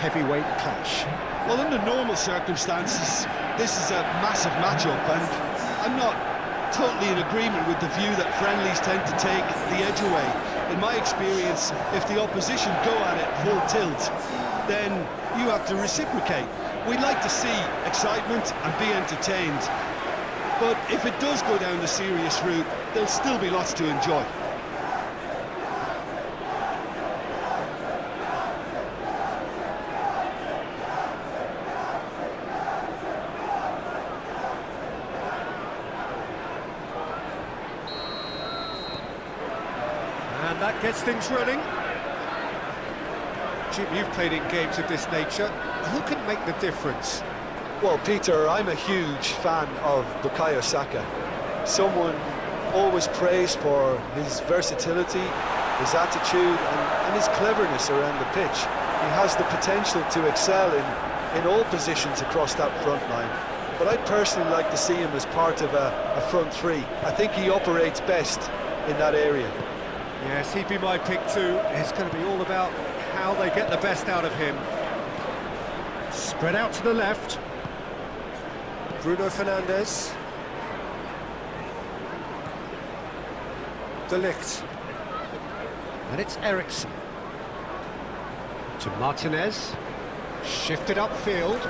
heavyweight clash. Well, under normal circumstances, this is a massive match-up, and I'm not totally in agreement with the view that friendlies tend to take the edge away. In my experience, if the opposition go at it full tilt, then you have to reciprocate. We'd like to see excitement and be entertained, but if it does go down the serious route, there'll still be lots to enjoy. And that gets things running. Jim, you've played in games of this nature. Who can make the difference? Well, Peter, I'm a huge fan of Bukayo Saka. Someone always praised for his versatility, his attitude and his cleverness around the pitch. He has the potential to excel in all positions across that front line. But I personally like to see him as part of a front three. I think he operates best in that area. Yes, he'd be my pick too. It's going to be all about how they get the best out of him. Spread out to the left. Bruno Fernandes. De Ligt. And it's Eriksen. To Martinez. Shifted upfield.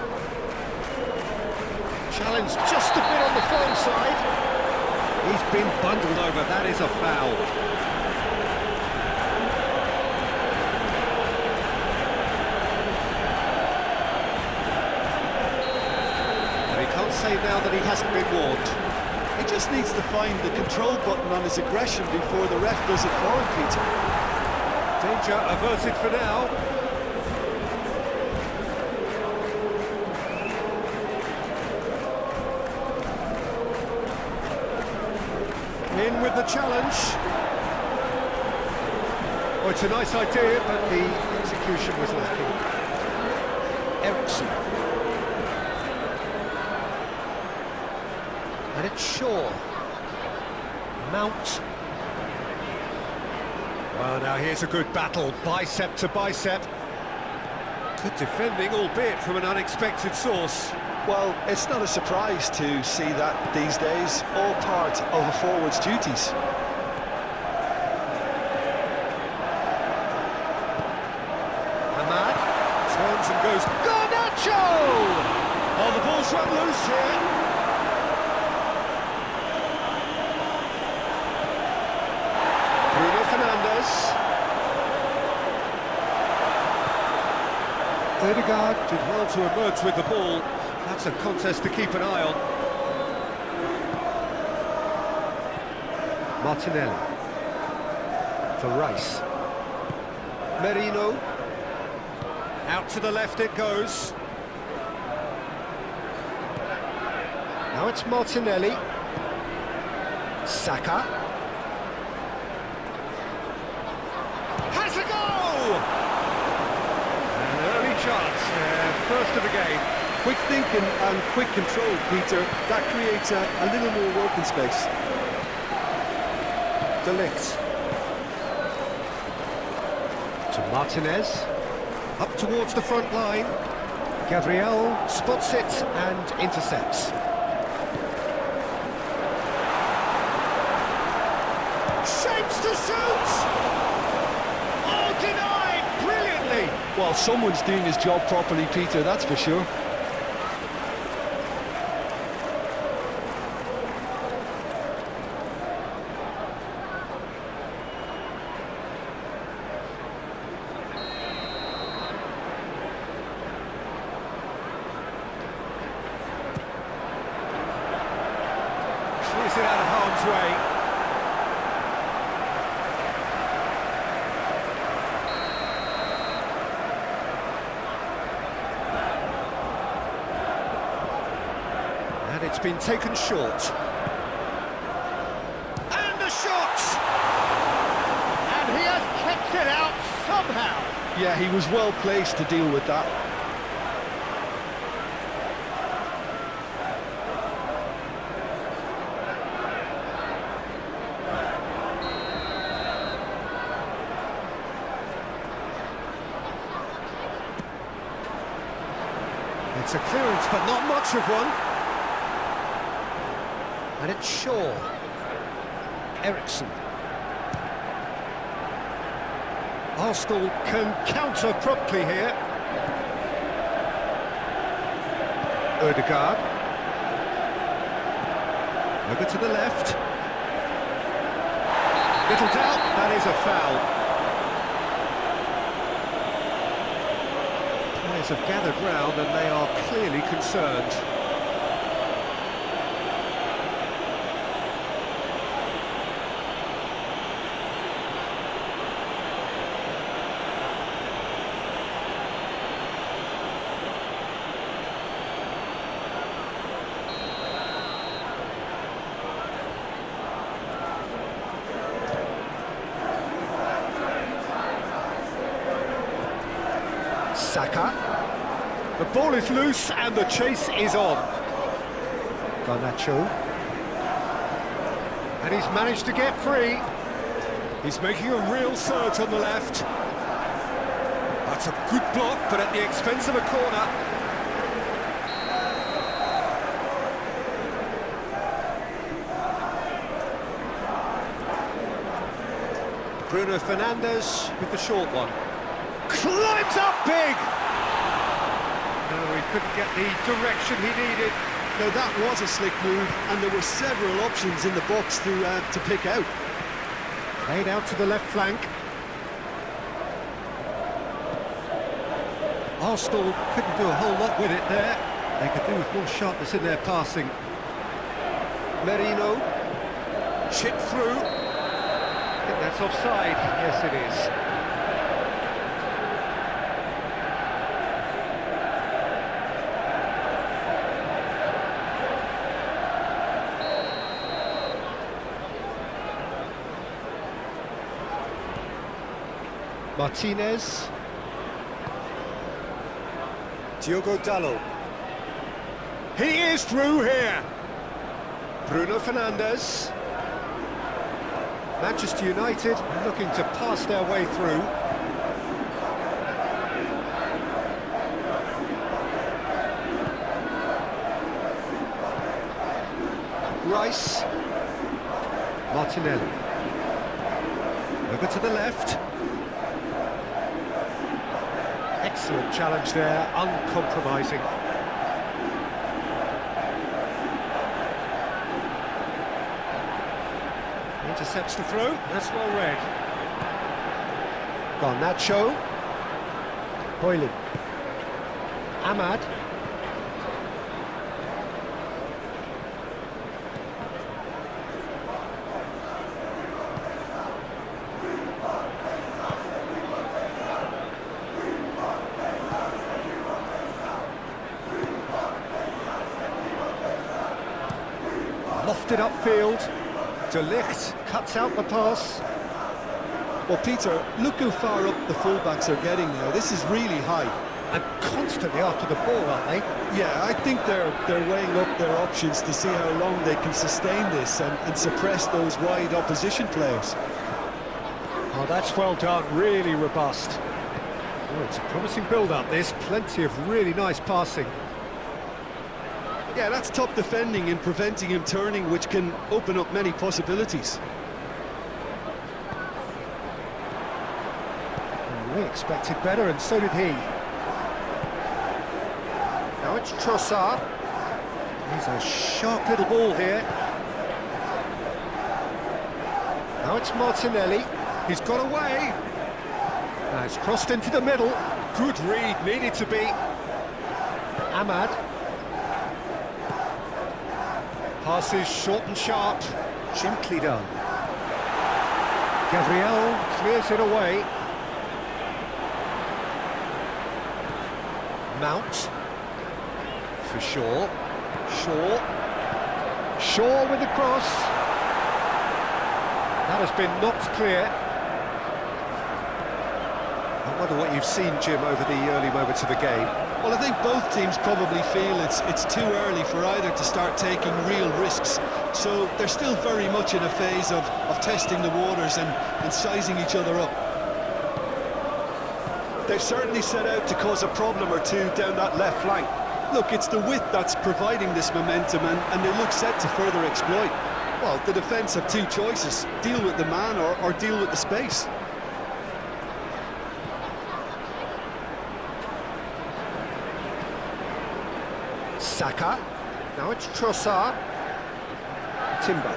Challenge just a bit on the far side. He's been bundled over, that is a foul. Say now that he hasn't been warned. He just needs to find the control button on his aggression before the ref does it for him, Peter. Danger averted for now. In with the challenge. Oh, it's a nice idea, but the execution was lacking. Eriksen. And it's Shaw. Mount. Well, now here's a good battle, bicep to bicep. Good defending, albeit from an unexpected source. Well, it's not a surprise to see that these days, all part of a forward's duties. Ahmad turns and goes, Garnacho! Oh, the ball's run loose here. Bruno Fernandes. Ødegaard did well to emerge with the ball. That's a contest to keep an eye on. Martinelli. For Rice. Merino. Out to the left it goes. Now it's Martinelli. Saka. Has a goal! An early chance, first of the game. Quick thinking and quick control, Peter. That creates a little more working space. De Ligt. To Martinez. Up towards the front line. Gabriel spots it and intercepts. Shapes to shoot! Oh, denied! Brilliantly! Well, someone's doing his job properly, Peter, that's for sure. Clears it out of harm's way. And it's been taken short. And a shot! And he has kept it out somehow. Yeah, he was well placed to deal with that. It's a clearance, but not much of one. And it's Shaw. Ericsson. Arsenal can counter promptly here. Ødegaard. Over to the left. Little doubt, that is a foul. Players have gathered round and they are clearly concerned. Saka. The ball is loose and the chase is on. Garnacho. And he's managed to get free. He's making a real surge on the left. That's a good block, but at the expense of a corner. Bruno Fernandes with the short one. Climbs up big! No, he couldn't get the direction he needed. Now that was a slick move, and there were several options in the box to pick out. Played out to the left flank. Arsenal couldn't do a whole lot with it there. They could do with more sharpness in their passing. Merino. Chip through. I think that's offside. Yes, it is. Martinez. Diogo Dalot. He is through here. Bruno Fernandes. Manchester United looking to pass their way through. Rice. Martinelli. Over to the left. Excellent challenge there, uncompromising. Intercepts the throw, that's well read. Garnacho. Boylan. Ahmad. Lofted upfield. De Ligt cuts out the pass. Well, Peter, look how far up the fullbacks are getting now. This is really high. And constantly after the ball, aren't they? Yeah, I think they're weighing up their options to see how long they can sustain this and suppress those wide opposition players. Oh, that's well done, really robust. Oh, it's a promising build-up, this. Plenty of really nice passing. Yeah, that's top defending and preventing him turning, which can open up many possibilities. We expected better, and so did he. Now it's Trossard. He's a sharp little ball here. Now it's Martinelli. He's got away. Now it's crossed into the middle. Good read, needed to be. Ahmad. Passes short and sharp. Gently done. Gabriel clears it away. Mount. For Shaw. Shaw with the cross. That has been knocked clear. I wonder what you've seen, Jim, over the early moments of the game. Well, I think both teams probably feel it's too early for either to start taking real risks. So they're still very much in a phase of testing the waters and sizing each other up. They've certainly set out to cause a problem or two down that left flank. Look, it's the width that's providing this momentum, and they look set to further exploit. Well, the defence have two choices: deal with the man or deal with the space. Saka. Now it's Trossard. Timber.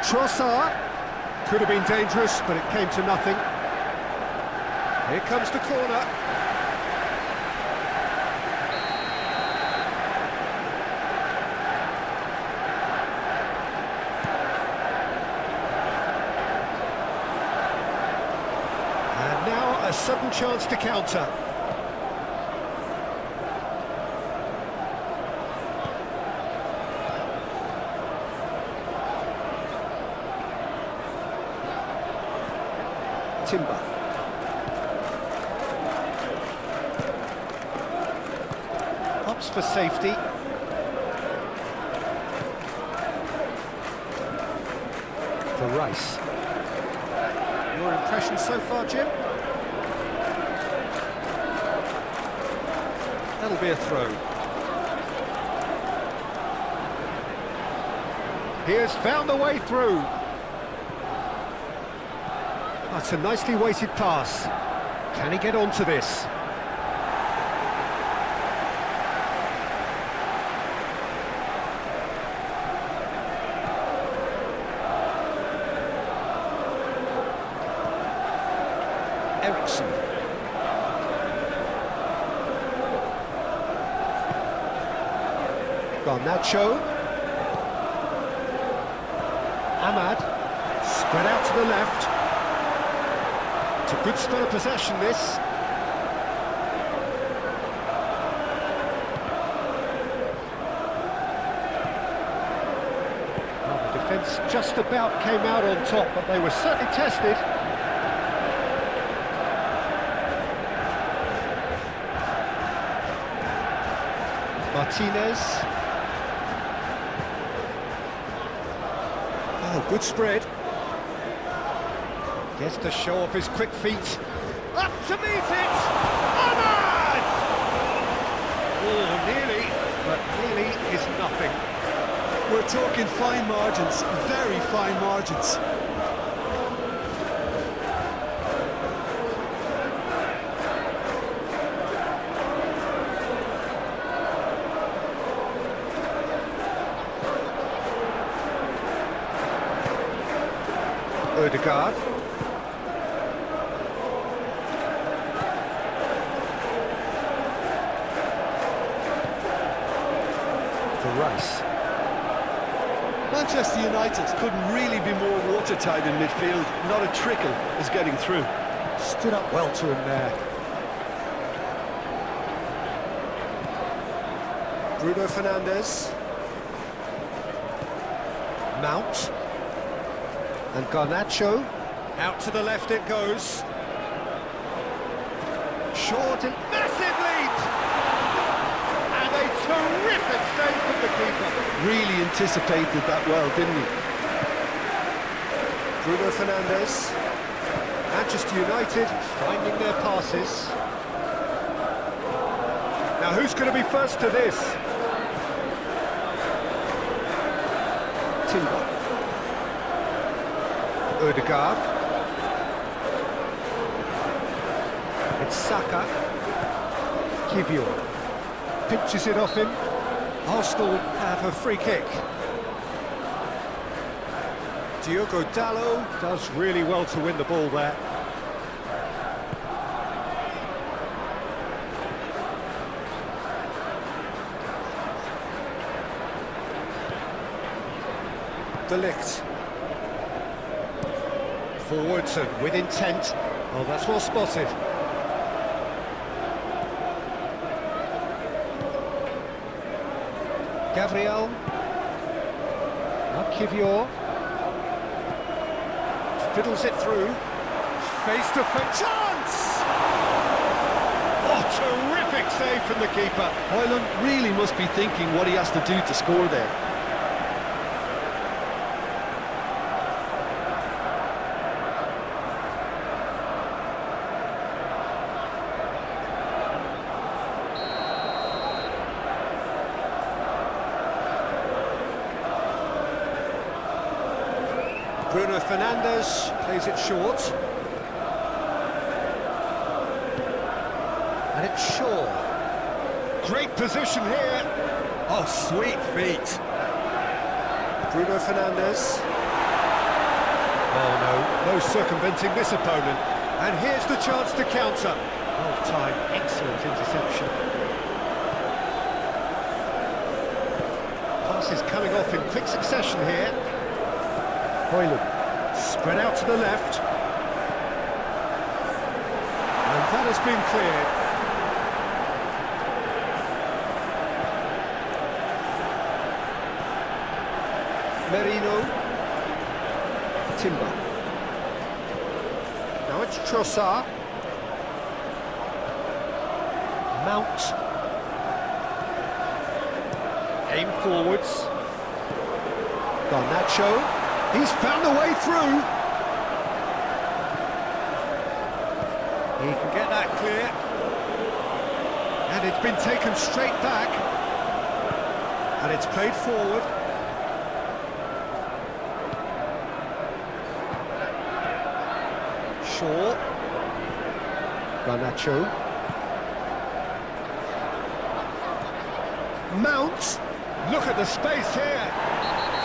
Trossard. Could have been dangerous, but it came to nothing. Here comes the corner. And now a sudden chance to counter. Timber. Opts for safety. For Rice. Your impression so far, Jim? That'll be a throw. He has found a way through. That's a nicely weighted pass. Can he get onto this? Ericsson. Garnacho. Ahmad. Spread out to the left. It's a good spell of possession, this. Well, the defence just about came out on top, but they were certainly tested. Martinez. Oh, good spread. Gets to show off his quick feet. Up to meet it! Ahmad! Oh, nearly, but nearly is nothing. We're talking fine margins, very fine margins. Odegaard. Rice. Manchester United couldn't really be more watertight in midfield. Not a trickle is getting through. Stood up well to him there. Bruno Fernandes. Mount. And Garnacho. Out to the left it goes. Short and massive lead! And a terrific save from the keeper. Really anticipated that well, didn't he? Bruno Fernandes. Manchester United finding their passes. Now who's going to be first to this? Timber. Odegaard. It's Saka. Kivior. Pinches it off him. Arsenal have a free kick. Diogo Dalot does really well to win the ball there. De Ligt. Forwards and with intent. Oh, that's well spotted. Gabriel. Now Kivior. Fiddles it through. Face to face. Chance! Oh, terrific save from the keeper. Højlund really must be thinking what he has to do to score there. Bruno Fernandes plays it short. And it's Shaw. Great position here. Oh, sweet feet. Bruno Fernandes. Oh no, no circumventing this opponent. And here's the chance to counter. Well timed, excellent interception. Passes coming off in quick succession here. Hoyland, spread out to the left. And that has been cleared. Merino. Timber. Now it's Trossard. Mount. Aim forwards. Garnacho. He's found a way through. He can get that clear. And it's been taken straight back. And it's played forward. Shaw. Garnacho. Mount. Look at the space here.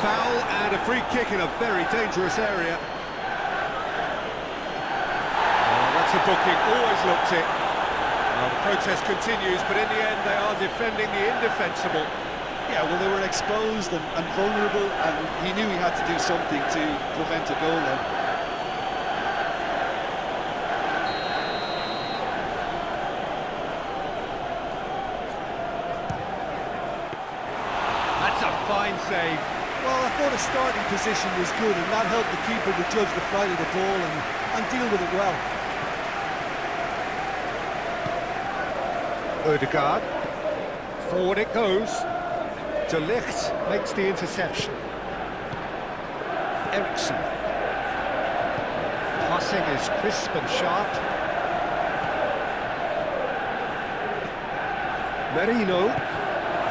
Foul and a free kick in a very dangerous area. Oh, that's a booking, always looked it. Well, the protest continues, but in the end they are defending the indefensible. Yeah, well, they were exposed and vulnerable, and he knew he had to do something to prevent a goal then. That's a fine save. Well, I thought his starting position was good, and that helped the keeper to judge the flight of the ball and deal with it well. Ødegaard. Forward it goes. De Ligt makes the interception. Eriksson. Passing is crisp and sharp. Merino.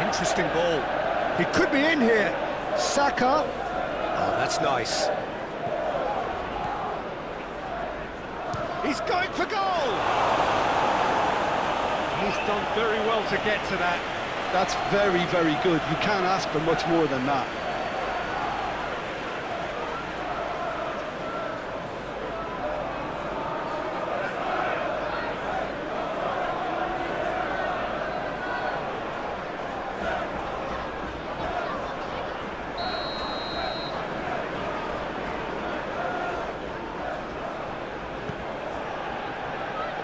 Interesting ball. He could be in here. Saka. Oh, that's nice. He's going for goal! He's done very well to get to that. That's very, very good. You can't ask for much more than that.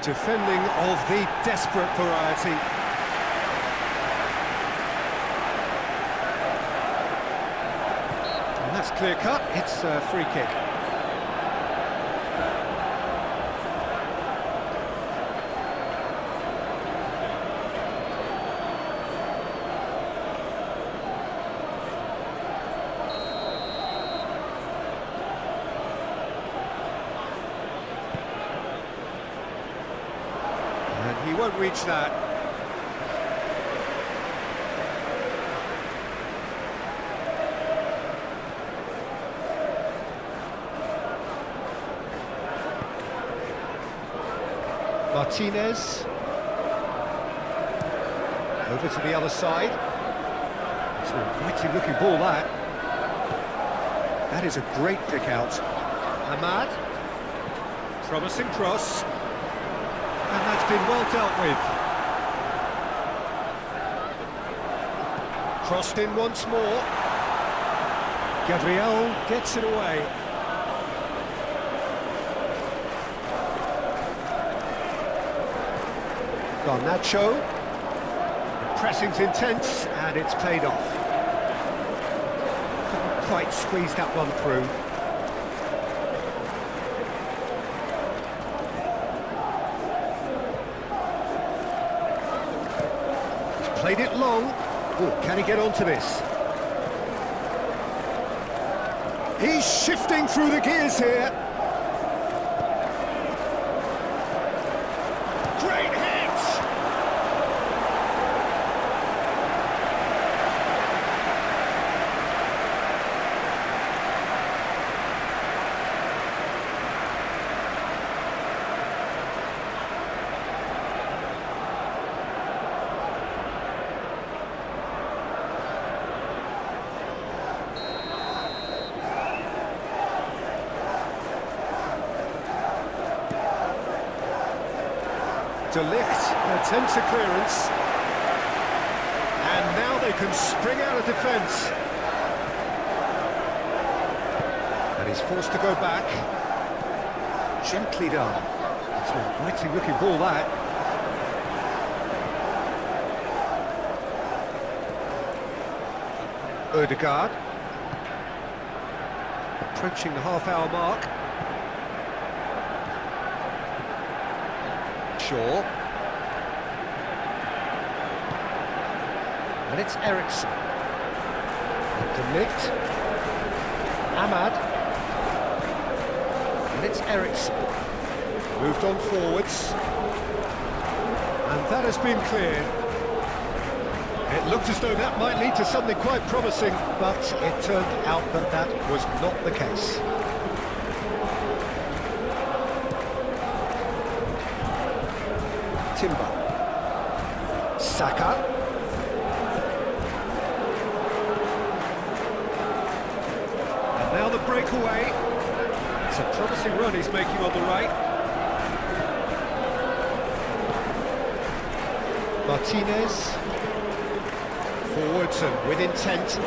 Defending of the desperate variety. And that's clear cut, it's a free kick. He won't reach that. Martinez. Over to the other side. It's an inviting looking ball, that. That is a great pick out. Ahmad. Promising cross. And that's been well dealt with. Crossed in once more. Gabriel gets it away. Garnacho. The pressing's intense and it's paid off. Couldn't quite squeeze that one through. Played it long. Oh, can he get onto this? He's shifting through the gears here. Great hit! De Ligt attempts a clearance. And now they can spring out of defence. And he's forced to go back. Gently done. It's an inviting looking ball, that. Ødegaard. Approaching the half-hour mark. Shaw. And it's Eriksson. De Ligt. Ahmad. And it's Eriksson. Moved on forwards. And that has been cleared. It looked as though that might lead to something quite promising, but it turned out that that was not the case. Timber. Saka. And now the breakaway. It's a promising run he's making on the right. Martinez. Forwards and with intent.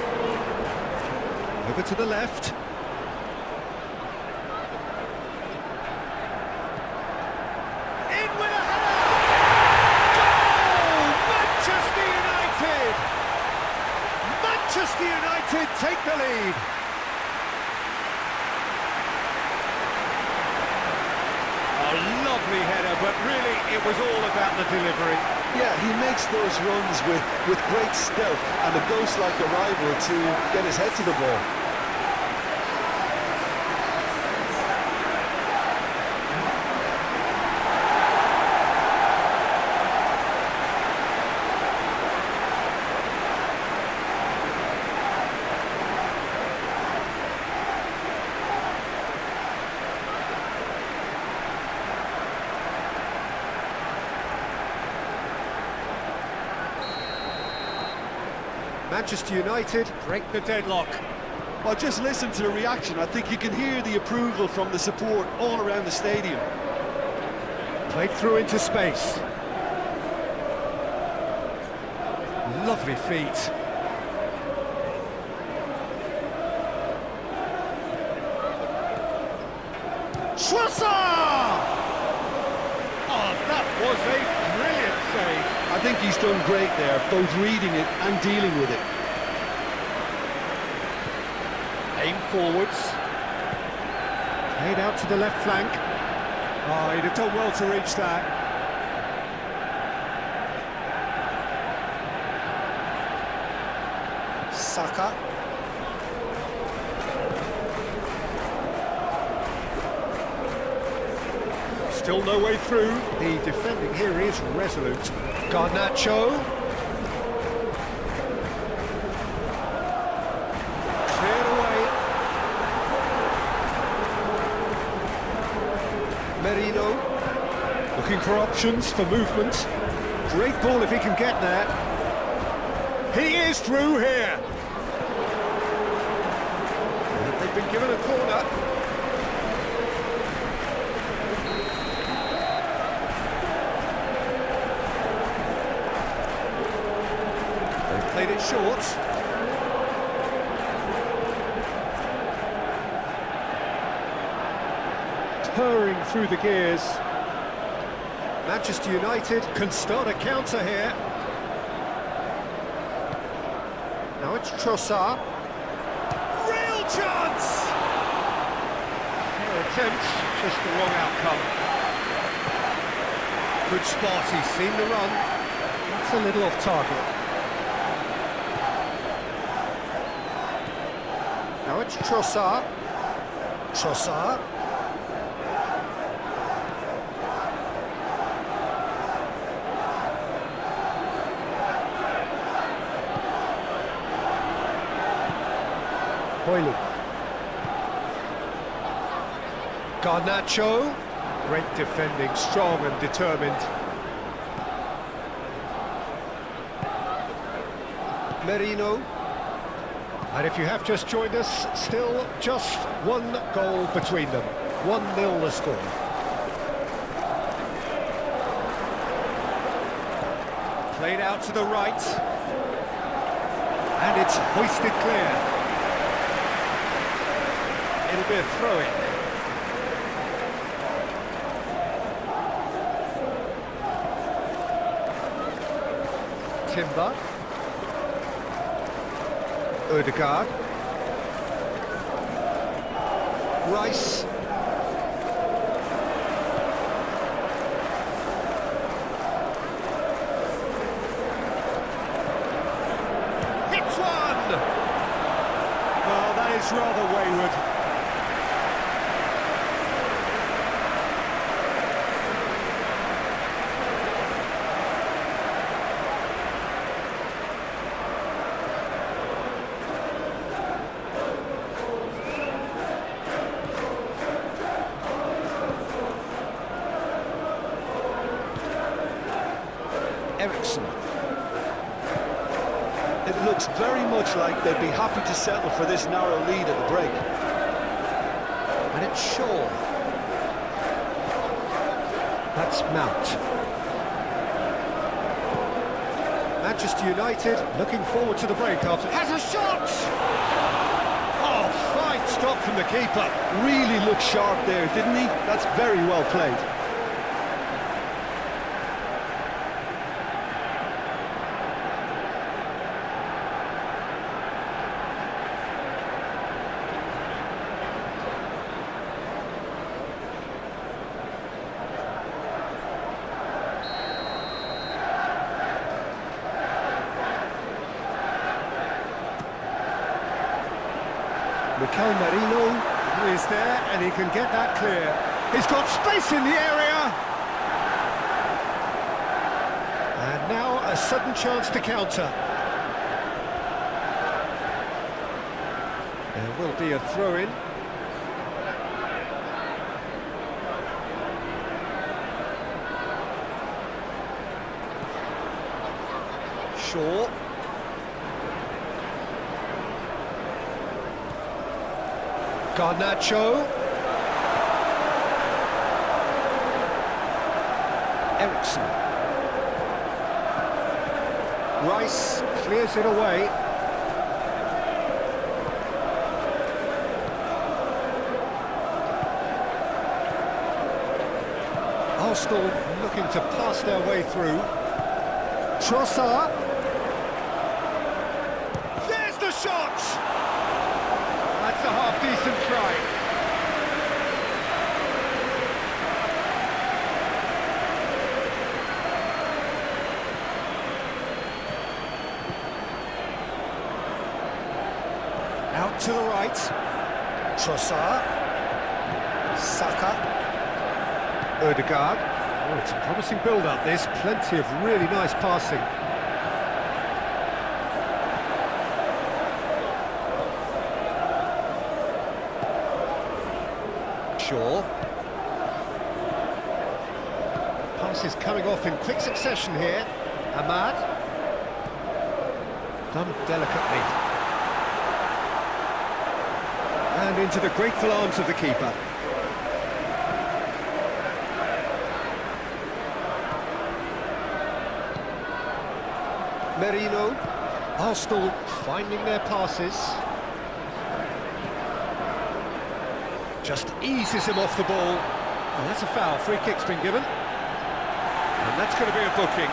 Over to the left. In with a header! Goal! Manchester United! Manchester United take the lead. A lovely header, but really it was all about the delivery. Yeah, he makes those runs with great stealth and a ghost-like arrival to get his head to the ball. Manchester United break the deadlock. Well, just listen to the reaction. I think you can hear the approval from the support all around the stadium. Played through into space. Lovely feet. Trossard! Oh, that was a brilliant save. I think he's done great there, both reading it and dealing with it. Aim forwards. Played out to the left flank. Oh, he'd have done well to reach that. Saka. Still no way through. The defending here is resolute. Garnacho. Cleared away. Merino. Looking for options for movement. Great ball if he can get there. He is through here. And they've been given a corner. Played it short. Purring through the gears. Manchester United can start a counter here. Now it's Trossard. Real chance! Fair attempt, just the wrong outcome. Good spot, he's seen the run. That's a little off target. Now it's Trossard. Trossard. Boyle. Garnacho. Great defending, strong and determined. Merino. And if you have just joined us, still just one goal between them. 1-0 the score. Played out to the right. And it's hoisted clear. It'll be a throw-in. Timber. Odegaard. Rice. Hits one! Well, that is rather wayward. Ericsson. It looks very much like they'd be happy to settle for this narrow lead at the break. And it's Shaw. That's Mount. Manchester United looking forward to the break after... Has a shot! Oh, fine stop from the keeper. Really looked sharp there, didn't he? That's very well played. Mikel Merino is there and he can get that clear. He's got space in the area! And now a sudden chance to counter. There will be a throw-in. Shaw. Garnacho. Ericsson. Rice clears it away. Arsenal looking to pass their way through. Trossard. There's the shot! That's a half-decent try. Out to the right. Trossard. Saka. Odegaard. Oh, it's a promising build-up, this. Plenty of really nice passing. Shaw. Passes coming off in quick succession here. Ahmad. Done delicately. And into the grateful arms of the keeper. Merino. Arsenal finding their passes. Just eases him off the ball. And that's a foul. Free kick's been given. And that's going to be a booking.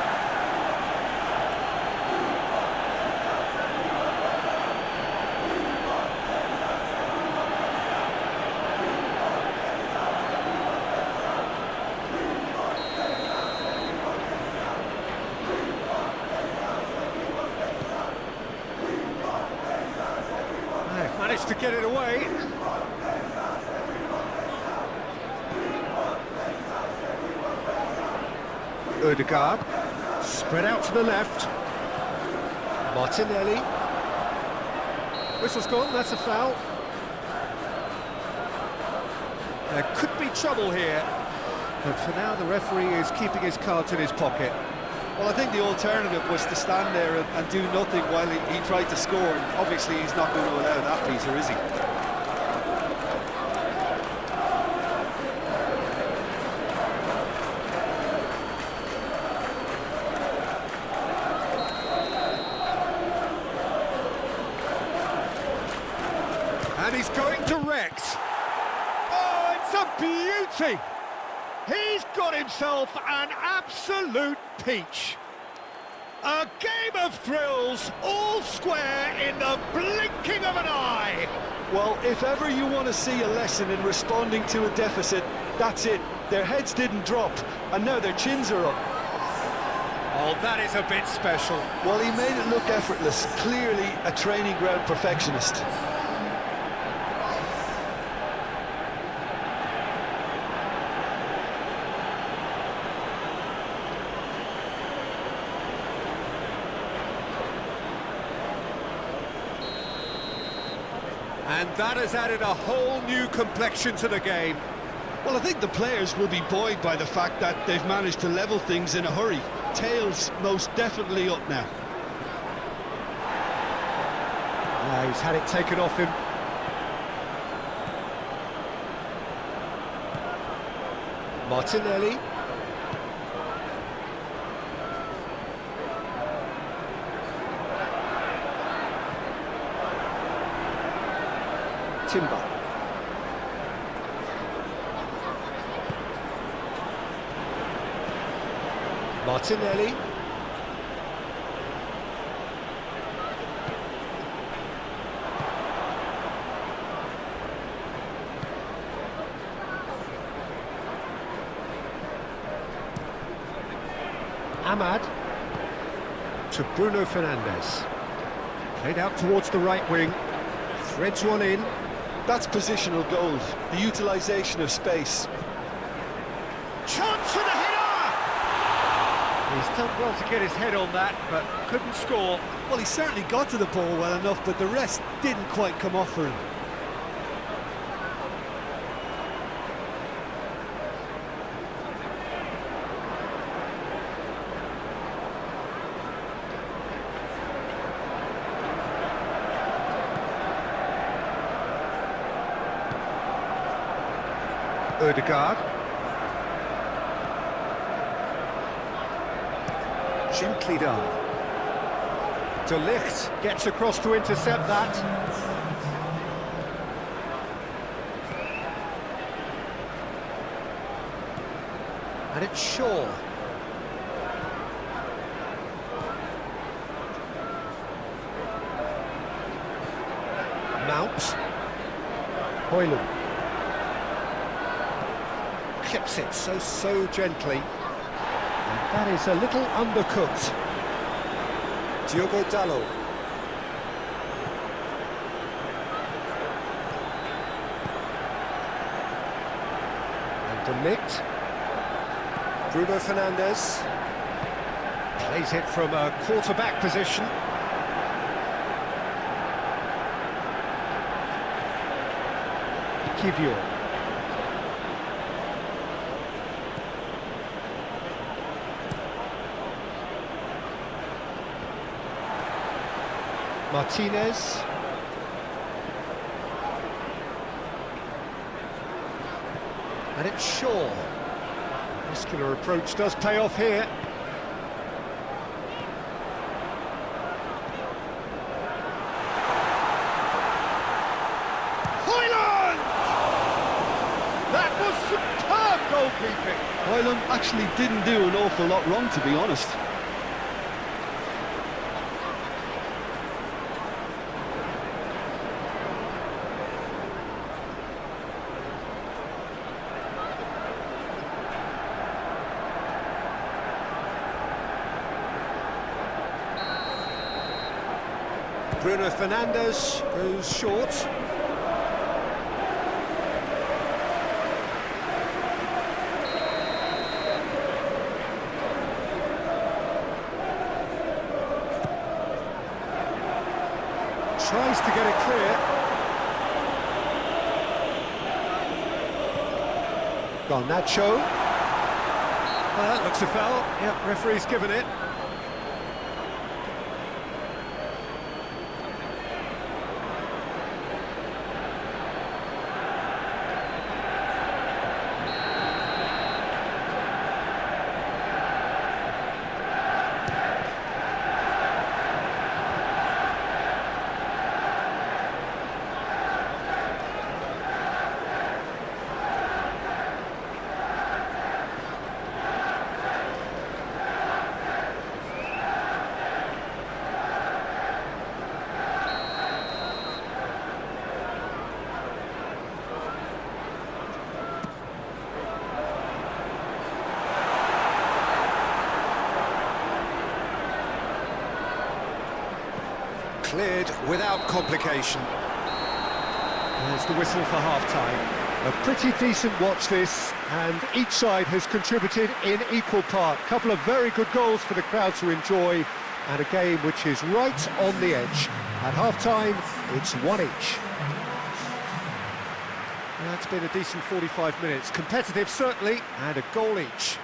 They've managed to get it away. Odegaard, spread out to the left. Martinelli. Whistle's gone, that's a foul. There could be trouble here, but for now the referee is keeping his cards in his pocket. Well, I think the alternative was to stand there and do nothing while he tried to score. And obviously, he's not going to allow that, Peter, is he? And he's going direct. Oh, it's a beauty! He's got himself an absolute peach. A game of thrills, all square in the blinking of an eye. Well, if ever you want to see a lesson in responding to a deficit, that's it. Their heads didn't drop, and now their chins are up. Oh, that is a bit special. Well, he made it look effortless. Clearly a training ground perfectionist. And that has added a whole new complexion to the game. Well, I think the players will be buoyed by the fact that they've managed to level things in a hurry. Tails most definitely up now. He's had it taken off him. Martinelli. Timber. Martinelli. Ahmad to Bruno Fernandes. Played out towards the right wing. Threads one in. That's positional gold, the utilisation of space. Chance for the header! He's done well to get his head on that, but couldn't score. Well, he certainly got to the ball well enough, but the rest didn't quite come off for him. Ødegaard. Gently done. De Ligt gets across to intercept that. And it's Shaw. Mount. Højlund. Clips it so gently. And that is a little undercooked. Diogo Dalot. And De Ligt. Bruno Fernandes. Plays it from a quarterback position. Kivior. Martinez. And it's Shaw. Muscular approach does pay off here. Højlund! That was superb goalkeeping. Højlund actually didn't do an awful lot wrong, to be honest. Bruno Fernandes goes short. Tries to get it clear. Garnacho. That looks a foul. Yep, referee's given it. Cleared without complication. There's the whistle for half-time. A pretty decent watch this, and each side has contributed in equal part. Couple of very good goals for the crowd to enjoy, and a game which is right on the edge. At half-time, it's 1 each. That's been a decent 45 minutes. Competitive, certainly, and a goal each.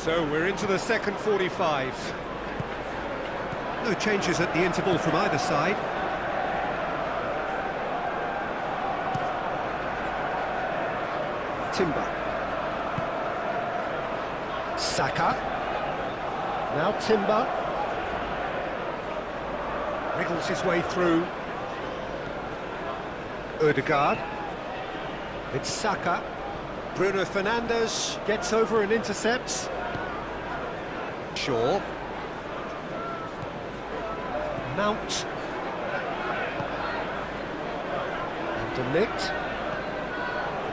So we're into the second 45. No changes at the interval from either side. Timber. Saka. Now Timber. Wriggles his way through. Ødegaard. It's Saka. Bruno Fernandes gets over and intercepts. Shaw. Mount. And De Ligt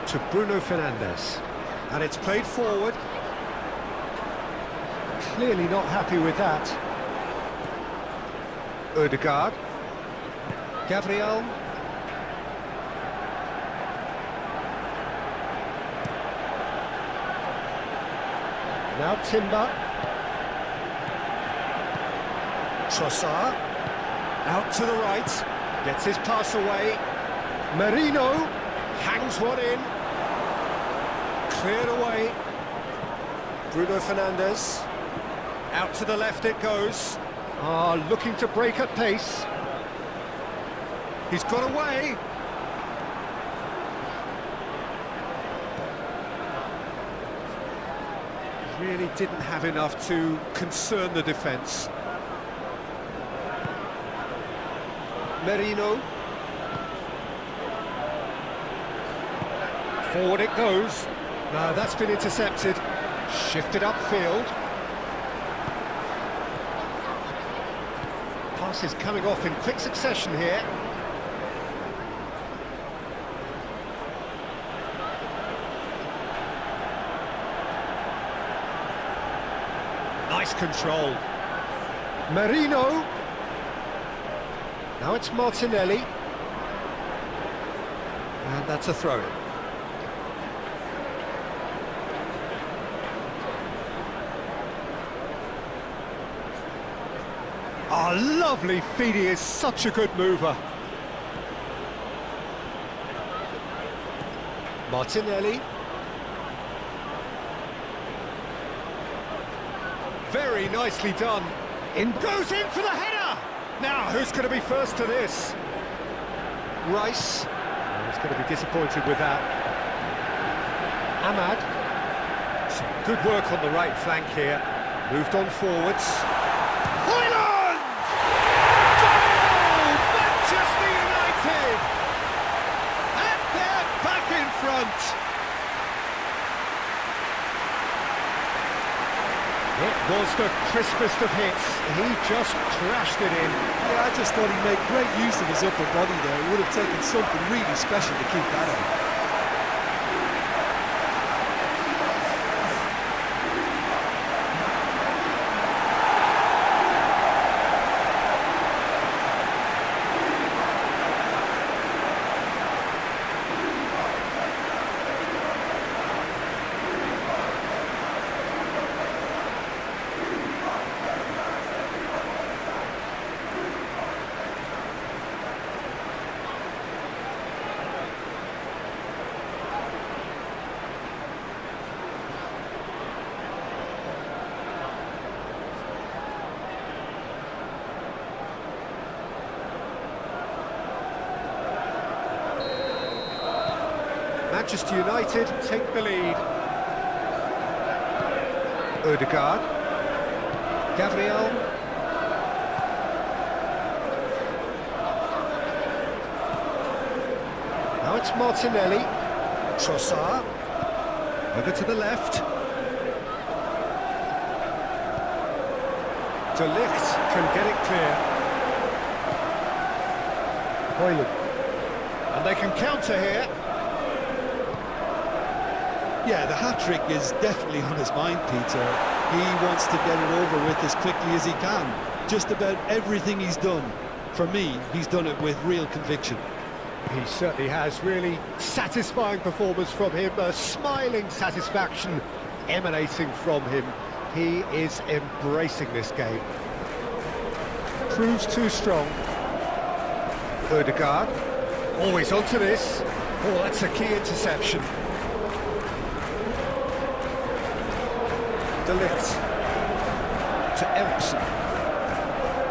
to Bruno Fernandes. And it's played forward. Clearly not happy with that. Ødegaard. Gabriel. Now Timber. Trossard. Out to the right. Gets his pass away. Merino. Hangs one in. Cleared away. Bruno Fernandes. Out to the left it goes. Ah, looking to break at pace. He's got away. Really didn't have enough to concern the defence. Merino. Forward it goes. No, that's been intercepted. Shifted upfield. Passes coming off in quick succession here. Nice control. Merino. Now it's Martinelli. And that's a throw-in. Oh, lovely feed, he is such a good mover. Martinelli. Very nicely done. Goes in for the header! Now, who's going to be first to this? Rice. Oh, he's going to be disappointed with that. Ahmad. Some good work on the right flank here. Moved on forwards. Hoyland! Goal! Manchester United! And they're back in front. It was the crispest of hits. He just crashed it in. Yeah, I just thought he made great use of his upper body there. It would have taken something really special to keep that out. Manchester United take the lead. Odegaard. Gabriel. Now it's Martinelli. Trossard. Over to the left. De Ligt can get it clear. Hoyland. And they can counter here. Yeah, the hat-trick is definitely on his mind, Peter. He wants to get it over with as quickly as he can. Just about everything he's done, for me, he's done it with real conviction. He certainly has. Really satisfying performance from him. A smiling satisfaction emanating from him. He is embracing this game. Proves too strong. Odegaard. Always onto this. Oh, that's a key interception. De Ligt to Eriksson.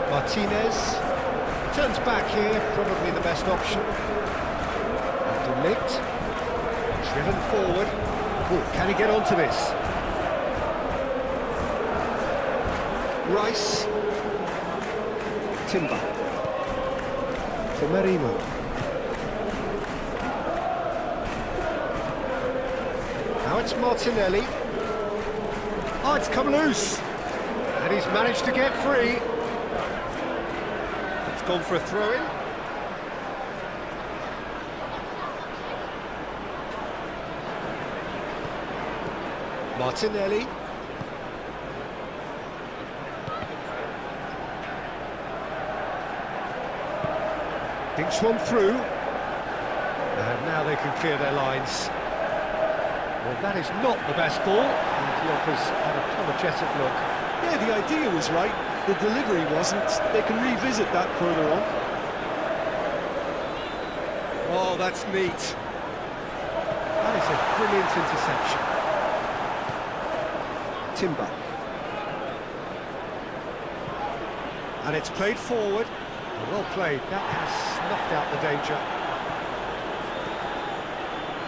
Martinez turns back here, probably the best option. And De Ligt driven forward. Ooh, can he get onto this? Rice. Timber. For Merino. Now it's Martinelli. Oh, it's come loose, and he's managed to get free. It's gone for a throw-in. Martinelli. Dinks one through, and now they can clear their lines. Well, that is not the best ball, and he offers an apologetic look. Yeah, the idea was right, the delivery wasn't. They can revisit that further on. Oh, that's neat. That is a brilliant interception. Timber. And it's played forward. Well played, that has snuffed out the danger.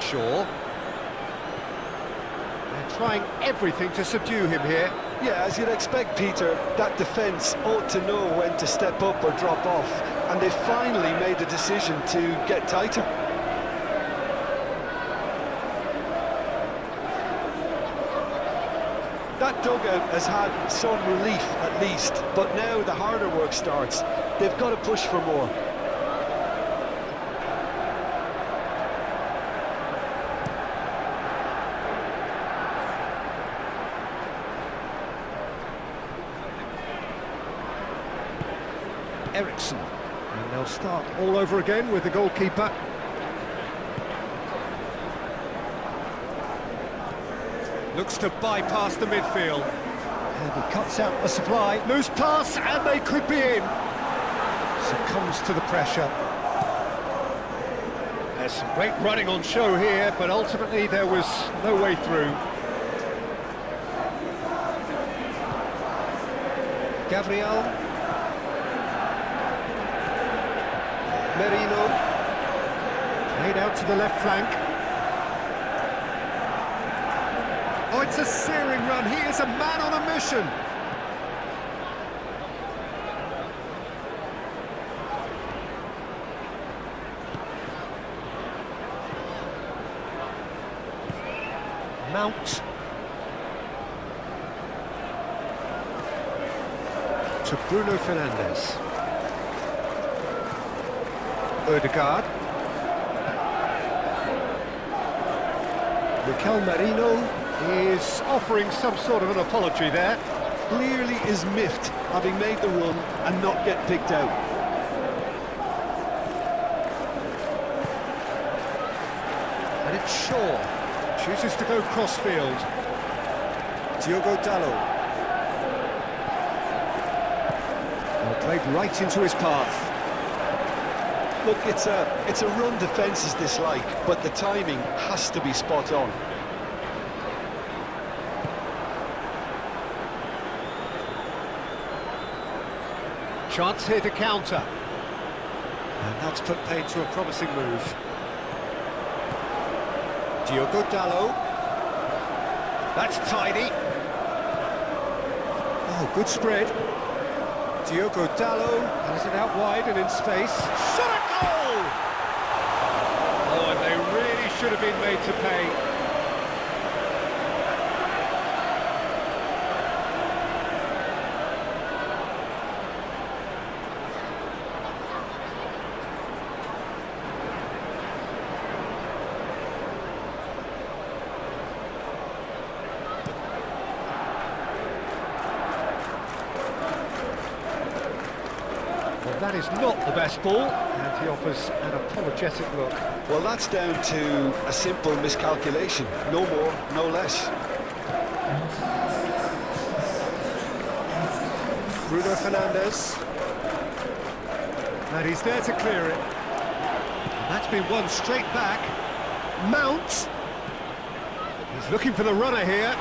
Shaw. They're trying everything to subdue him here. Yeah, as you'd expect, Peter, that defence ought to know when to step up or drop off, and they finally made the decision to get tighter. That dugout has had some relief, at least, but now the harder work starts. They've got to push for more. Ericsson, and they'll start all over again with the goalkeeper. Looks to bypass the midfield. And he cuts out the supply. Loose pass, and they could be in. Succumbs to the pressure. There's some great running on show here, but ultimately there was no way through. Gabriel. Merino. Played out to the left flank. Oh, it's a searing run. He is a man on a mission. Mount. To Bruno Fernandes. Ødegaard. Mikel Merino is offering some sort of an apology there. Clearly is miffed, having made the run and not get picked out. And it's Shaw. Chooses to go cross-field. Diogo Dalot. Well, played right into his path. Look, it's a run defences dislike, but the timing has to be spot on. Chance here to counter. And that's put paid to a promising move. Diogo Dalot. That's tidy. Oh, good spread. Diogo Dalot has it out wide and in space. Shot a goal! Oh, and they really should have been made to pay. That is not the best ball, and he offers an apologetic look. Well, that's down to a simple miscalculation. No more, no less. Bruno Fernandes. And he's there to clear it. And that's been won straight back. Mount. He's looking for the runner here.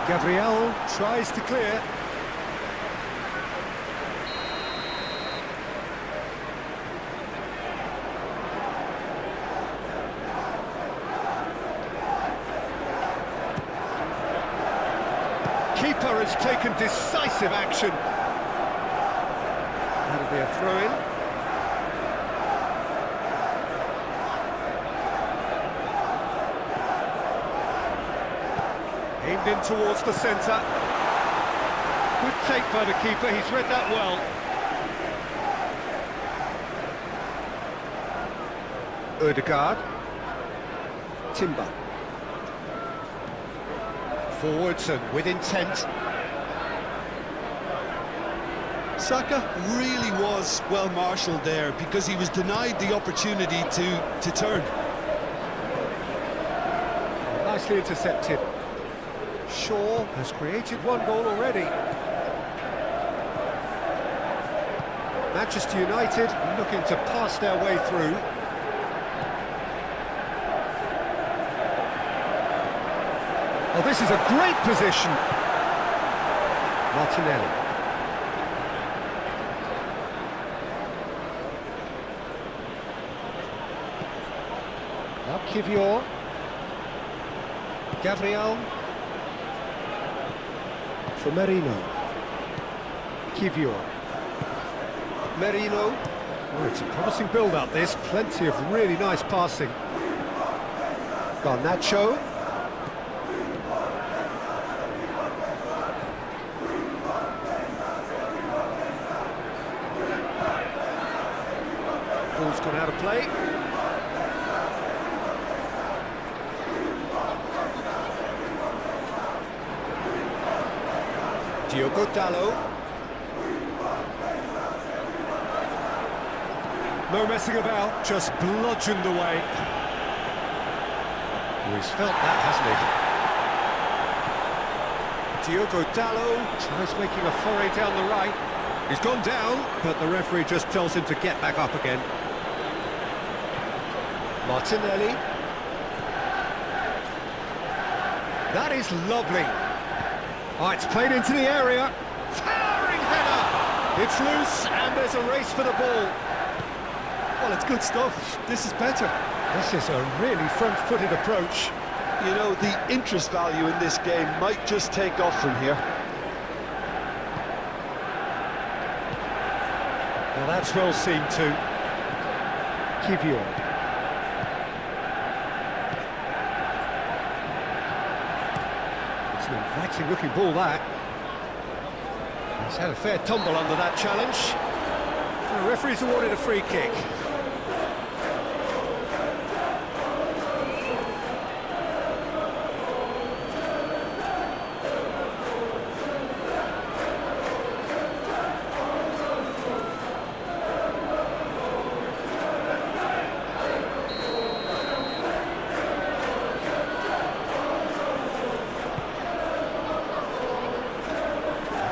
Gabriel tries to clear. Keeper has taken decisive action. That'll be a throw-in. Aimed in towards the centre. Good take by the keeper, he's read that well. Ødegaard. Timber. Forwards and with intent. Saka really was well marshalled there because he was denied the opportunity to turn. Nicely intercepted. Shaw has created one goal already. Manchester United looking to pass their way through. Oh, this is a great position. Martinelli. Now Kivior. Gabriel. For Merino. Kivior. Merino. Oh, it's a promising build-up, this. Plenty of really nice passing. Garnacho. Ball's gone out of play. Diogo Dalot. No messing about, just bludgeoned away. Oh, he's felt that, hasn't he? Diogo Dalot tries making a foray down the right. He's gone down, but the referee just tells him to get back up again. Martinelli. That is lovely. Oh, it's played into the area. Towering header! It's loose, and there's a race for the ball. Well, it's good stuff. This is better. This is a really front-footed approach. You know, the interest value in this game might just take off from here. Now that's well seen too. Kivior. It's an inviting looking ball, that. He's had a fair tumble under that challenge. The referee's awarded a free kick.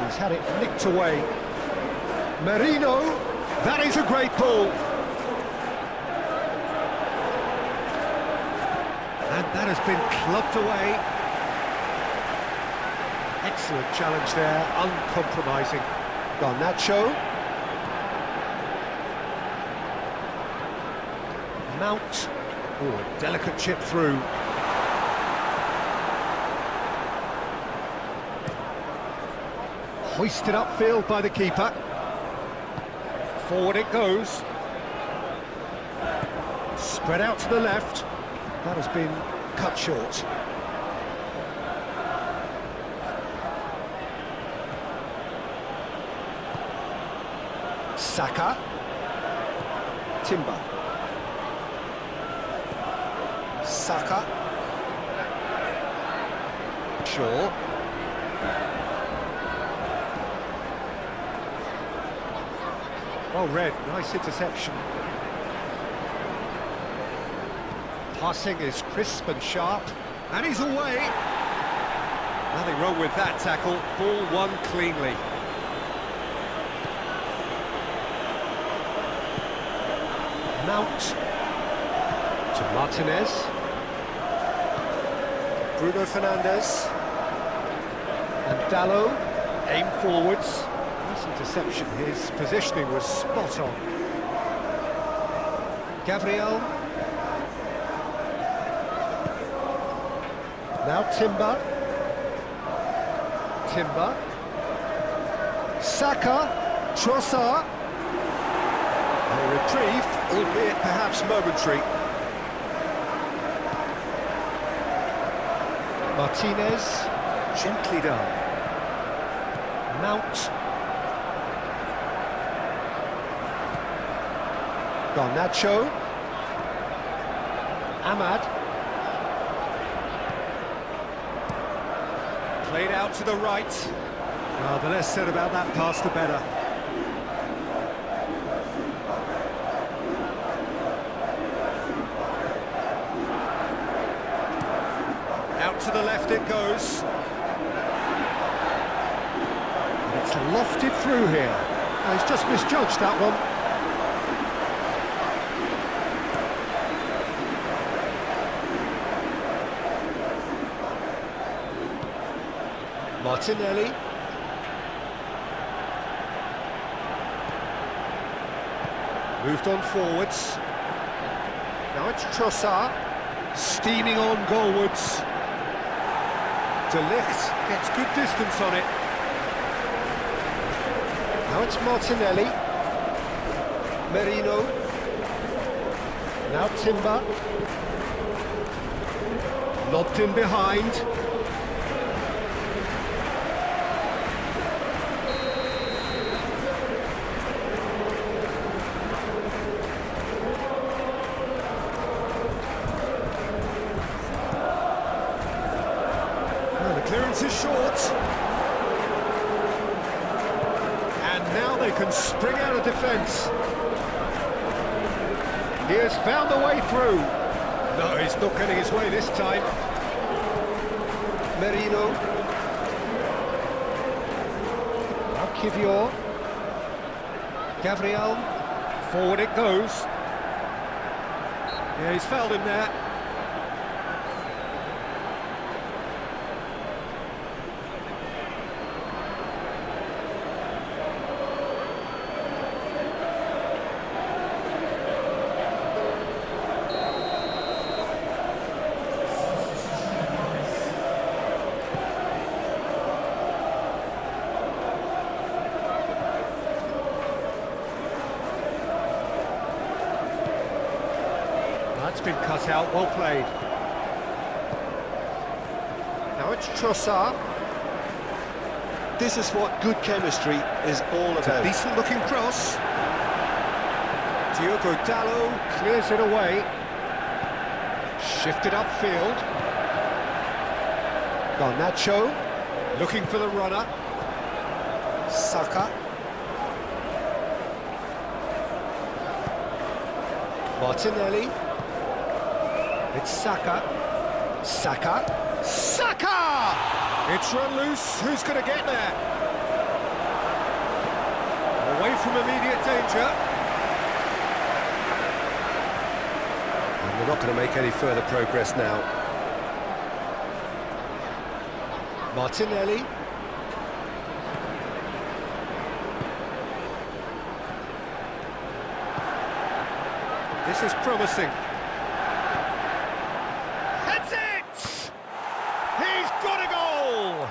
He's had it nicked away. Merino, that is a great ball. And that has been clubbed away. Excellent challenge there, uncompromising. Garnacho. Mount. Oh, a delicate chip through. Hoisted upfield by the keeper. Forward it goes. Spread out to the left. That has been cut short. Saka. Timber. Saka. Shaw. Well read, nice interception. Passing is crisp and sharp, and he's away. Nothing wrong with that tackle, ball won cleanly. Mount to Martinez. Bruno Fernandes. And Dalot, aim forwards. Nice interception, his positioning was spot on. Gabriel. Now Timber. Timber. Saka. Trossard. A reprieve, albeit perhaps momentary. Martinez. Gently done. Mount. Garnacho. Ahmad. Played out to the right. Well, the less said about that pass, the better. Out to the left it goes. And it's lofted through here. Oh, he's just misjudged that one. Martinelli. Moved on forwards. Now it's Trossard. Steaming on goalwards. De Ligt gets good distance on it. Now it's Martinelli. Merino. Now Timber. Lobbed in behind. Clearance is short. And now they can spring out of defence. He has found a way through. No, he's not getting his way this time. Merino. Now Kivior. Gabriel. Forward it goes. Yeah, he's fouled him there. That's been cut out, well played. Now it's Trossard. This is what good chemistry is all It's a about. decent looking cross. Diogo Dalot clears it away. Shifted upfield. Garnacho looking for the runner. Saka. Martinelli. It's Saka. Saka. Saka! It's run loose. Who's going to get there? Away from immediate danger. And we're not going to make any further progress now. Martinelli. This is promising. Heads it! He's got a goal!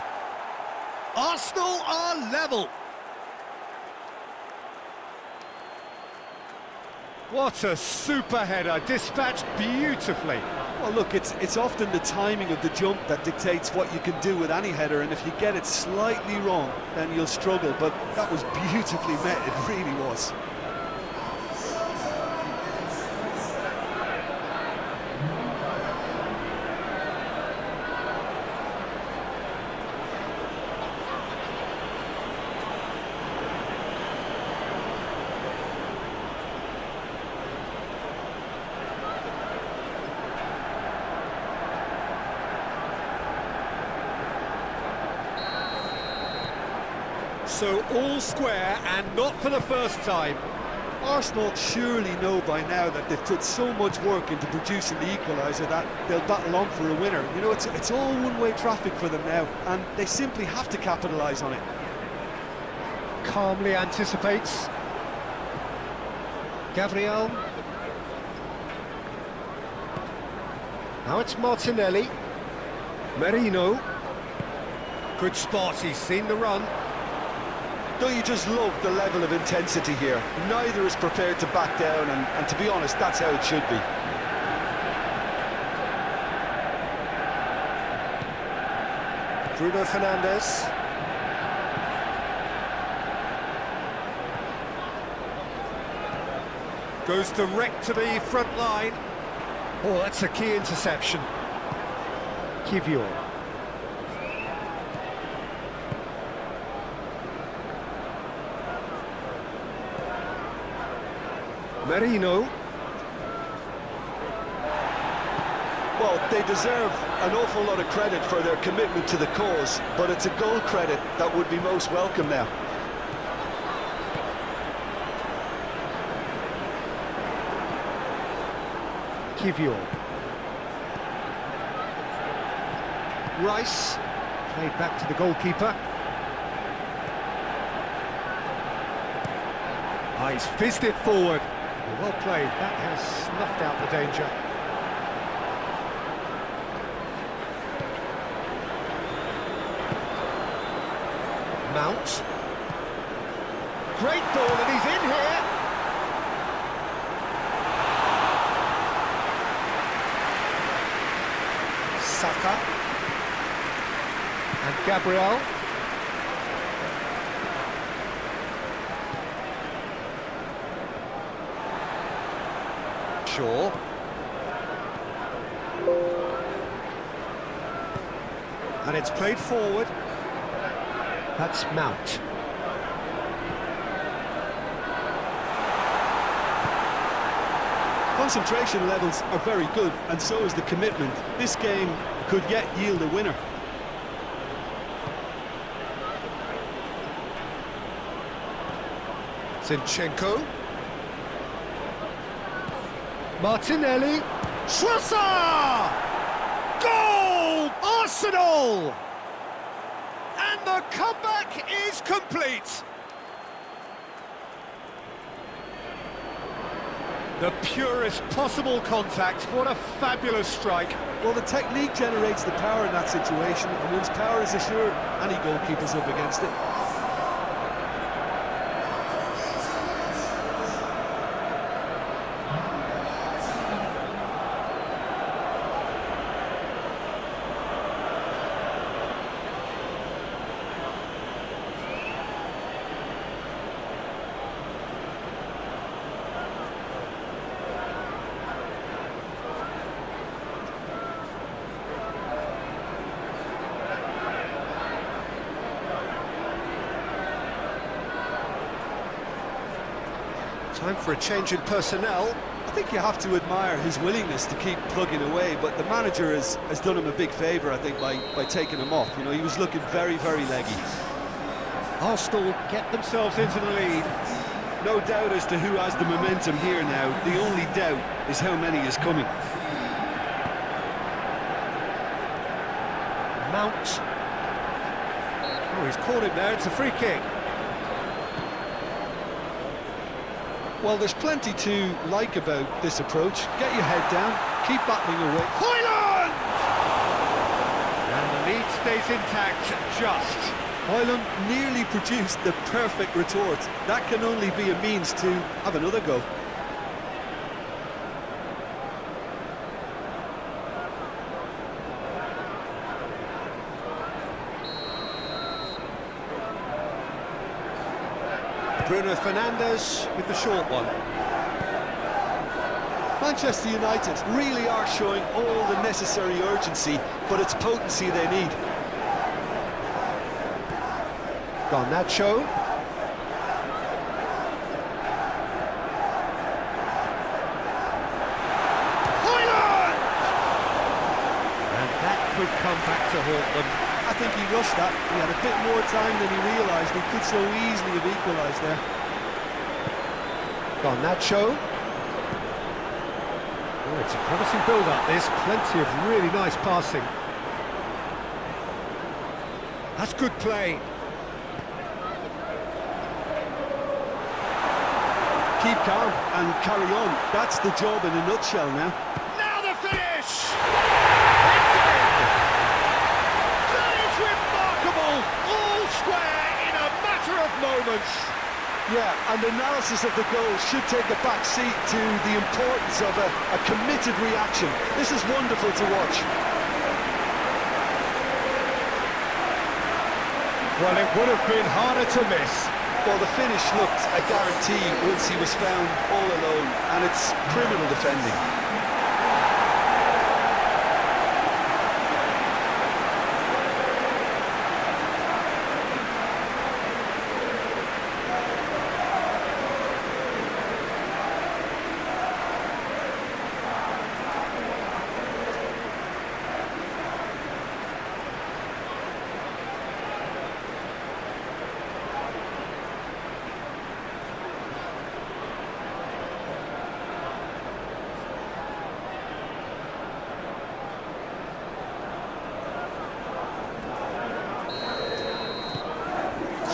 Arsenal are level. What a super header, dispatched beautifully. Well, look, it's often the timing of the jump that dictates what you can do with any header, and if you get it slightly wrong, then you'll struggle, but that was beautifully met, it really was. So all square, and not for the first time. Arsenal surely know by now that they've put so much work into producing the equaliser that they'll battle on for a winner. You know, it's all one-way traffic for them now, and they simply have to capitalise on it. Calmly anticipates. Gabriel. Now it's Martinelli. Merino. Good spot, he's seen the run. Don't you just love the level of intensity here? Neither is prepared to back down, and to be honest, that's how it should be. Bruno Fernandes. Goes direct to the front line. Oh, that's a key interception. Kivior. Merino. Well, they deserve an awful lot of credit for their commitment to the cause, but it's a goal credit that would be most welcome now. Kivior. Rice. Played back to the goalkeeper. Oh, he's fizzed it forward. Well played, that has snuffed out the danger. Mount. Great ball, and he's in here. Saka. And Gabriel. Shaw. And it's played forward. That's Mount. Concentration levels are very good, and so is the commitment. This game could yet yield a winner. Zinchenko. Martinelli. Schwarzer! Goal! Arsenal! And the comeback is complete. The purest possible contact. What a fabulous strike. Well, the technique generates the power in that situation, and once power is assured, any goalkeeper's up against it. Time for a change in personnel. I think you have to admire his willingness to keep plugging away, but the manager has done him a big favour, I think, by taking him off. You know, he was looking very, very leggy. Arsenal get themselves into the lead. No doubt as to who has the momentum here now. The only doubt is how many is coming. Mount. Oh, he's caught him there. It's a free kick. Well, there's plenty to like about this approach. Get your head down, keep battling away. Højlund! And the lead stays intact, just. Højlund nearly produced the perfect retort. That can only be a means to have another go. Bruno Fernandes with the short one. Manchester United really are showing all the necessary urgency, but it's potency they need. Garnacho. Højlund! And that could come back to haunt them. I think he rushed that. He had a bit more time than he realised. He could so easily have equalised there. Garnacho. Oh, it's a promising build-up, this. Plenty of really nice passing. That's good play. Keep calm and carry on. That's the job in a nutshell now. Now the finish! It's in! That is remarkable! All square in a matter of moments. Yeah, and analysis of the goal should take a back seat to the importance of a committed reaction. This is wonderful to watch. Well, it would have been harder to miss. Well, the finish looked a guarantee once he was found all alone, and it's criminal defending.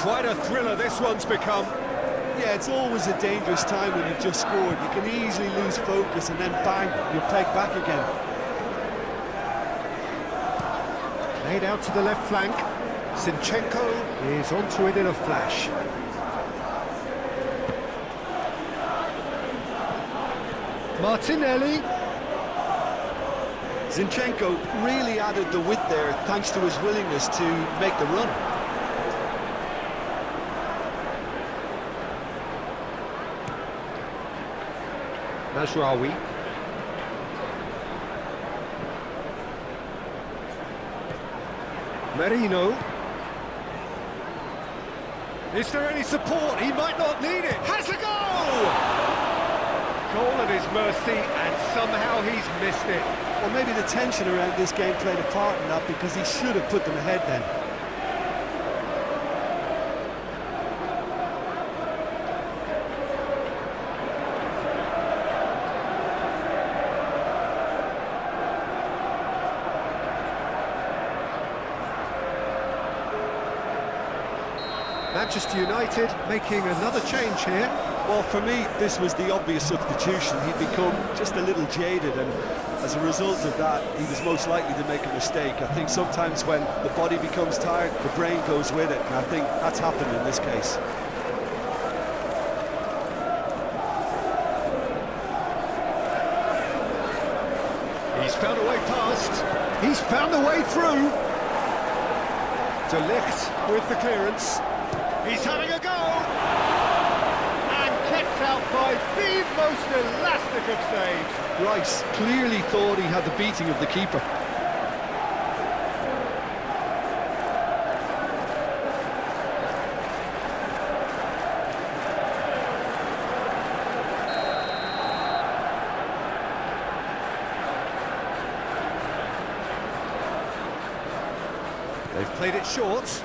Quite a thriller this one's become. Yeah, it's always a dangerous time when you've just scored. You can easily lose focus and then bang, you're pegged back again. Laid out to the left flank. Zinchenko is onto it in a flash. Martinelli. Zinchenko really added the width there thanks to his willingness to make the run. Mazraoui. Merino. Is there any support? He might not need it. Has a goal! Goal at his mercy, and somehow he's missed it. Well, maybe the tension around this game played a part in that, because he should have put them ahead then. Manchester United making another change here. Well, for me, this was the obvious substitution. He'd become just a little jaded, and as a result of that, he was most likely to make a mistake. I think sometimes when the body becomes tired, the brain goes with it, and I think that's happened in this case. He's found a way past. He's found a way through. De Ligt with the clearance. He's having a go! And kept out by the most elastic of saves. Rice clearly thought he had the beating of the keeper. They've played it short.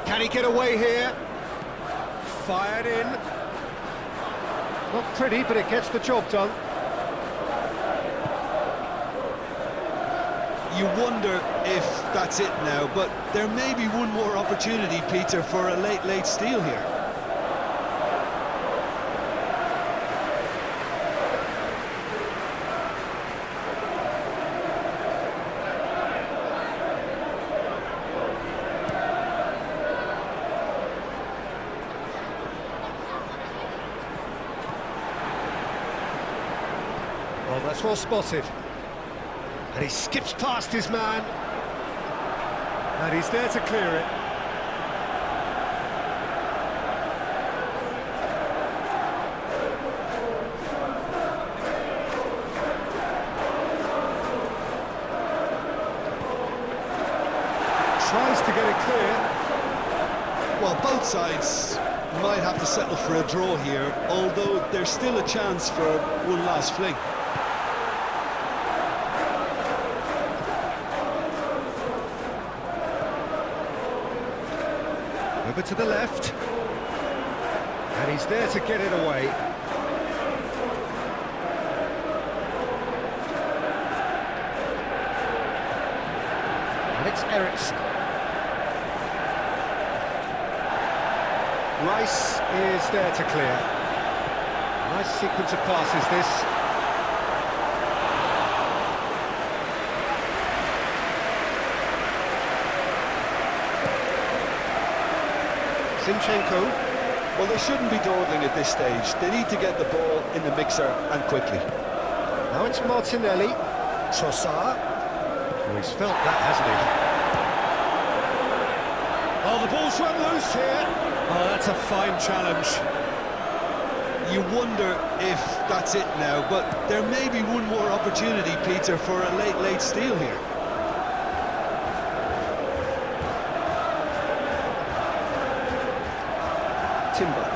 Can he get away here? Fired in. Not pretty, but it gets the job done. You wonder if that's it now, but there may be one more opportunity, Peter, for a late steal here. Well, that's well spotted. And he skips past his man. And he's there to clear it. Tries to get it clear. Well, both sides might have to settle for a draw here, although there's still a chance for one last fling. Over to the left. And he's there to get it away. And it's Eriksson. Rice is there to clear. Nice sequence of passes, this. Zinchenko. Well, they shouldn't be dawdling at this stage. They need to get the ball in the mixer, and quickly. Now it's Martinelli. Trossard. Oh, he's felt that, hasn't he? Oh, the ball's run loose here. Oh, that's a fine challenge. You wonder if that's it now, but there may be one more opportunity, Peter, for a late steal here. Timber.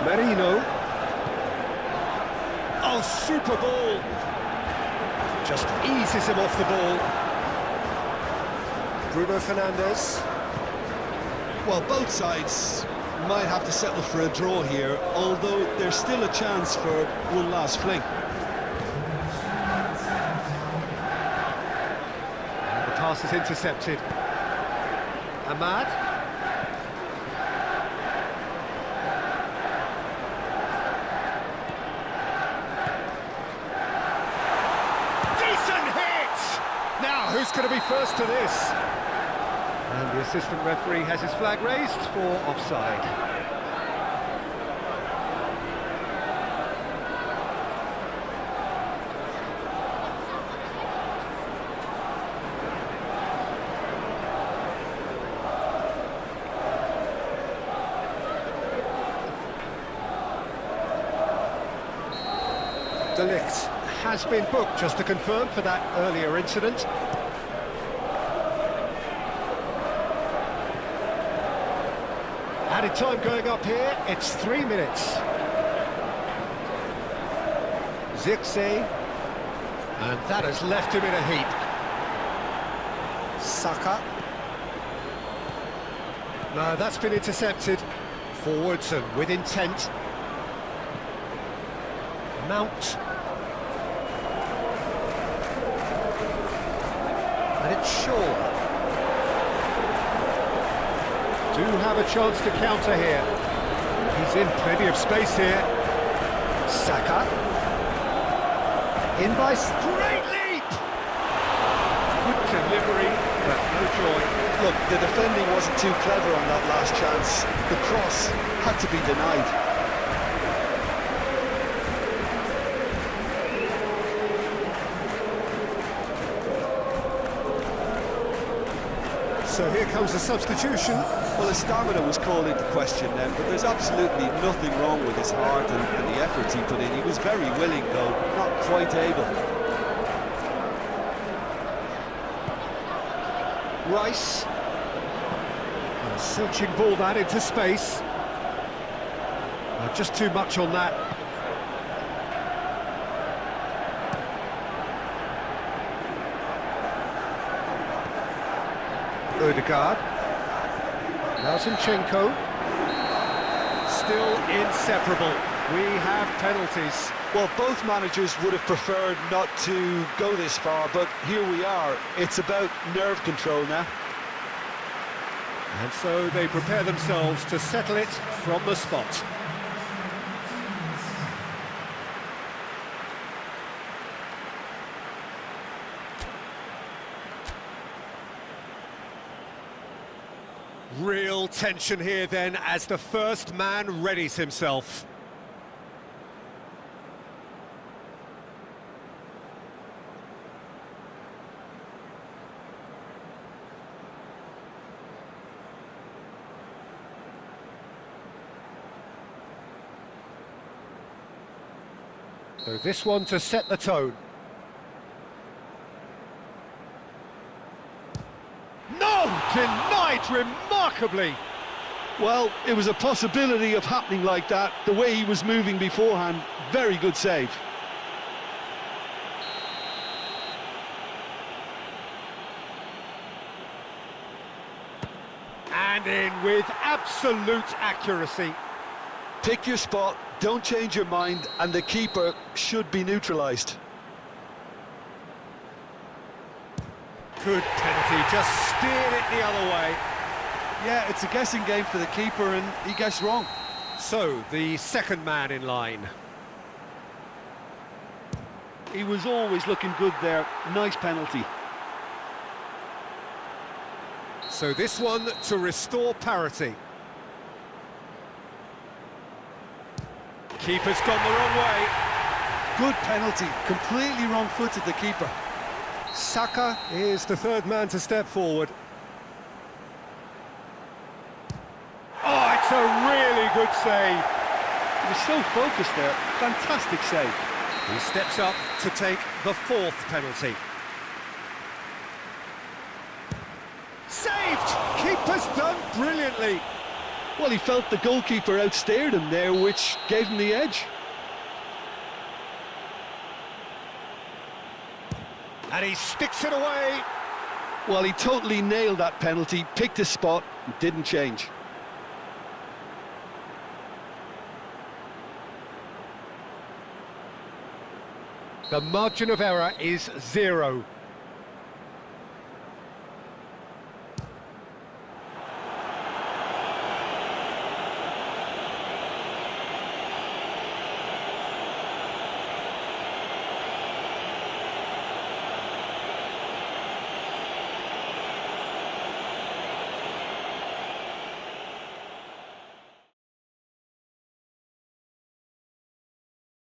Merino. Oh, super ball. Just eases him off the ball. Bruno Fernandes. Well, both sides might have to settle for a draw here, although there's still a chance for one last fling. The pass is intercepted. Ahmad. Decent hit! Now, who's going to be first to this? And the assistant referee has his flag raised for offside. De Ligt has been booked, just to confirm, for that earlier incident. Added time going up here, it's 3 minutes. Zirkzee, and that has left him in a heap. Saka. No, that's been intercepted. Forwards and with intent. Mount. And it's Shaw. Do have a chance to counter here. He's in plenty of space here. Saka. In by straight leap! Good delivery, but no joy. Look, the defending wasn't too clever on that last chance. The cross had to be denied. So here comes the substitution. Well, his stamina was called into question then, but there's absolutely nothing wrong with his heart and the efforts he put in. He was very willing, though, not quite able. Rice. A searching ball that into space. Just too much on that. Odegaard. Now Zinchenko. Still inseparable. We have penalties. Well, both managers would have preferred not to go this far, but here we are. It's about nerve control now. And so they prepare themselves to settle it from the spot. Real tension here then as the first man readies himself. So this one to set the tone. No! Denied remarkably! Well, it was a possibility of happening like that. The way he was moving beforehand, very good save. And in with absolute accuracy. Pick your spot, don't change your mind, and the keeper should be neutralised. Good penalty, just steered it the other way. Yeah, it's a guessing game for the keeper, and he guessed wrong. So, the second man in line. He was always looking good there. Nice penalty. So this one to restore parity. Keeper's gone the wrong way. Good penalty. Completely wrong-footed, the keeper. Saka is the third man to step forward. Oh, it's a really good save. He was so focused there. Fantastic save. He steps up to take the fourth penalty. Saved! Keeper's done brilliantly. Well, he felt the goalkeeper outstared him there, which gave him the edge. And he sticks it away. Well, he totally nailed that penalty, picked his spot, and didn't change. The margin of error is 0.